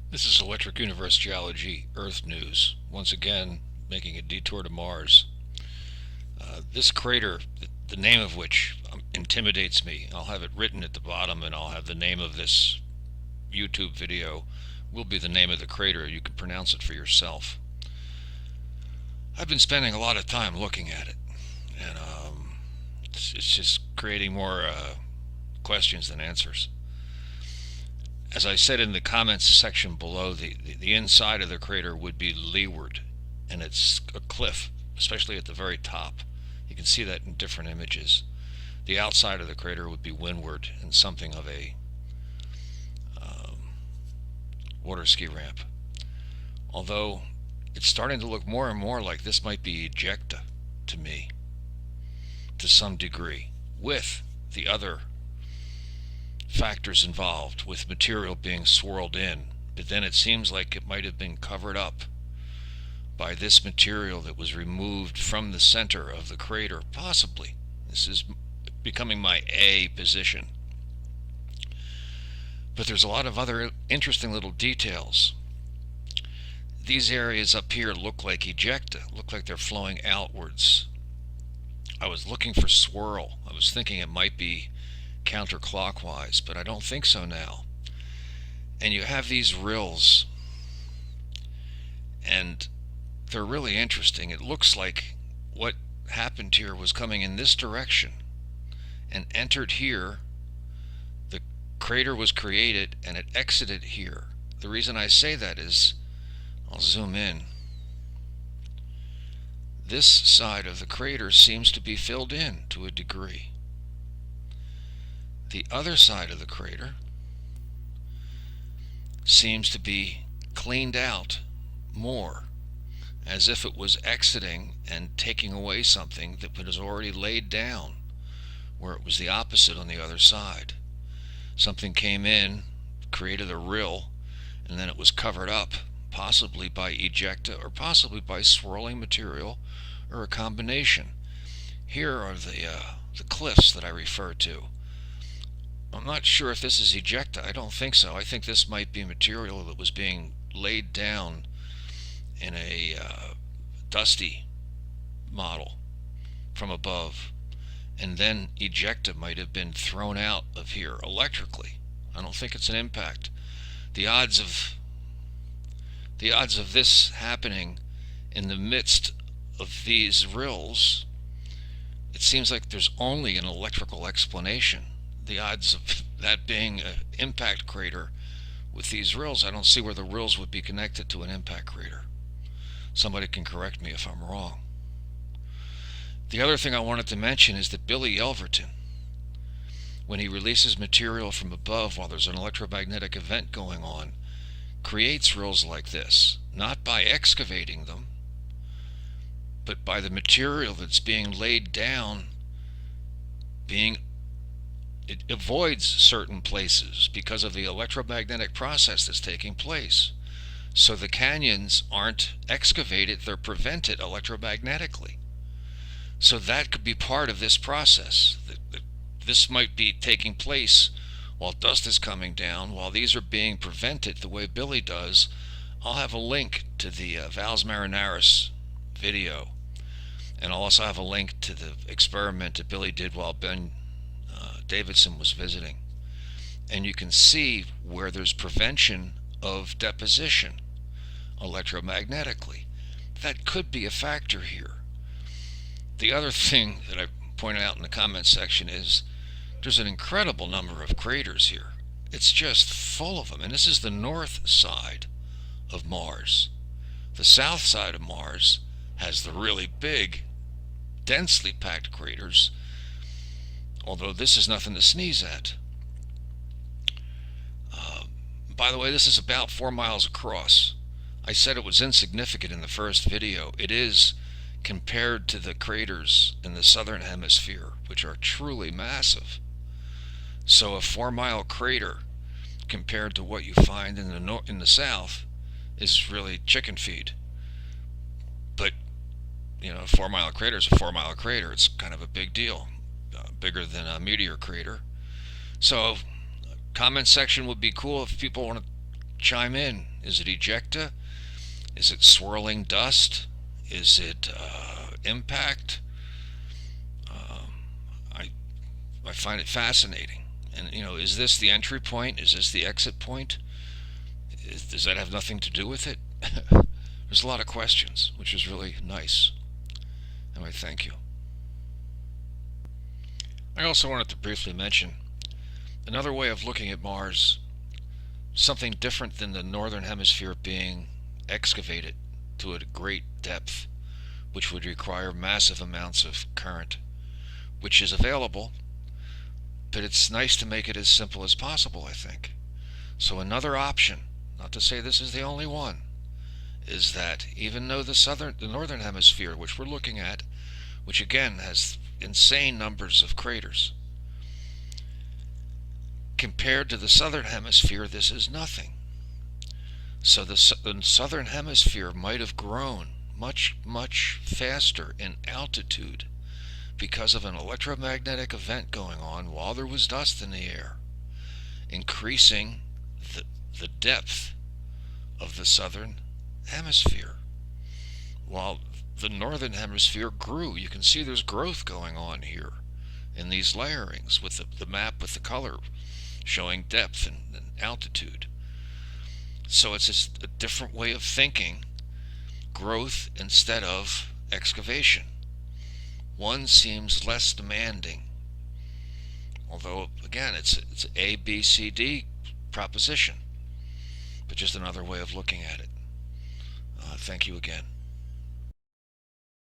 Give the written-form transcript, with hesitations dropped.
This is Electric Universe Geology Earth News, once again making a detour to Mars. This crater, the name of which intimidates me, I'll have it written at the bottom and I'll have the name of this YouTube video, will be the name of the crater. You can pronounce it for yourself. I've been spending a lot of time looking at it, and it's just creating more questions than answers. As I said in the comments section below, the inside of the crater would be leeward, and it's a cliff, especially at the very top. You can see that in different images. The outside of the crater would be windward and something of a water ski ramp. Although it's starting to look more and more like this might be ejecta to me, to some degree, with the other factors involved, with material being swirled in. But then it seems like it might have been covered up by this material that was removed from the center of the crater, possibly. This is becoming my A position. But there's a lot of other interesting little details. These areas up here look like ejecta, look like they're flowing outwards. I was looking for swirl. I was thinking it might be counterclockwise, but I don't think so now. And you have these rills, and they're really interesting. It looks like what happened here was coming in this direction and entered here. The crater was created and it exited here. The reason I say that is, I'll zoom in. This side of the crater seems to be filled in to a degree. The other side of the crater seems to be cleaned out more, as if it was exiting and taking away something that was already laid down, where it was the opposite on the other side. Something came in, created a rill, and then it was covered up, possibly by ejecta or possibly by swirling material, or a combination. Here are the cliffs that I refer to. I'm not sure if this is ejecta. I don't think so. I think this might be material that was being laid down in a dusty model from above, and then ejecta might have been thrown out of here electrically. I don't think it's an impact. The odds of this happening in the midst of these rills, it seems like there's only an electrical explanation. The odds of that being an impact crater with these rills, I don't see where the rills would be connected to an impact crater. Somebody can correct me if I'm wrong. The other thing I wanted to mention is that Billy Yelverton, when he releases material from above while there's an electromagnetic event going on, creates rills like this, not by excavating them, but by the material that's being laid down it avoids certain places because of the electromagnetic process that's taking place. So the canyons aren't excavated, they're prevented electromagnetically. So that could be part of this process. This might be taking place while dust is coming down, while these are being prevented the way Billy does. I'll have a link to the Valles Marineris video, and I'll also have a link to the experiment that Billy did while Ben Davidson was visiting. And you can see where there's prevention of deposition electromagnetically. That could be a factor here. The other thing that I pointed out in the comments section is there's an incredible number of craters here. It's just full of them. And this is the north side of Mars. The south side of Mars has the really big, densely packed craters, although this is nothing to sneeze at. By the way, this is about 4 miles across. I said it was insignificant in the first video. It is, compared to the craters in the southern hemisphere, which are truly massive. So a 4-mile crater compared to what you find in the south is really chicken feed. But a 4-mile crater is a 4-mile crater. It's kind of a big deal. Bigger than a meteor crater. So comment section would be cool if people want to chime in. Is it ejecta? Is it swirling dust? Is it impact? I I find it fascinating. And is this the entry point? Is this the exit point? Does that have nothing to do with it? There's a lot of questions, which is really nice. And I thank you. I also wanted to briefly mention another way of looking at Mars, something different than the northern hemisphere being excavated to a great depth, which would require massive amounts of current, which is available, but it's nice to make it as simple as possible, I think. So another option, not to say this is the only one, is that even though the northern hemisphere, which we're looking at, which again has insane numbers of craters, compared to the southern hemisphere, this is nothing. So the southern hemisphere might have grown much, much faster in altitude because of an electromagnetic event going on while there was dust in the air, increasing the depth of the southern hemisphere, while the northern hemisphere grew. You can see there's growth going on here in these layerings with the map with the color showing depth and altitude. So it's just a different way of thinking growth instead of excavation. One seems less demanding, although again it's A, B, C, D proposition, but just another way of looking at it. Thank you again.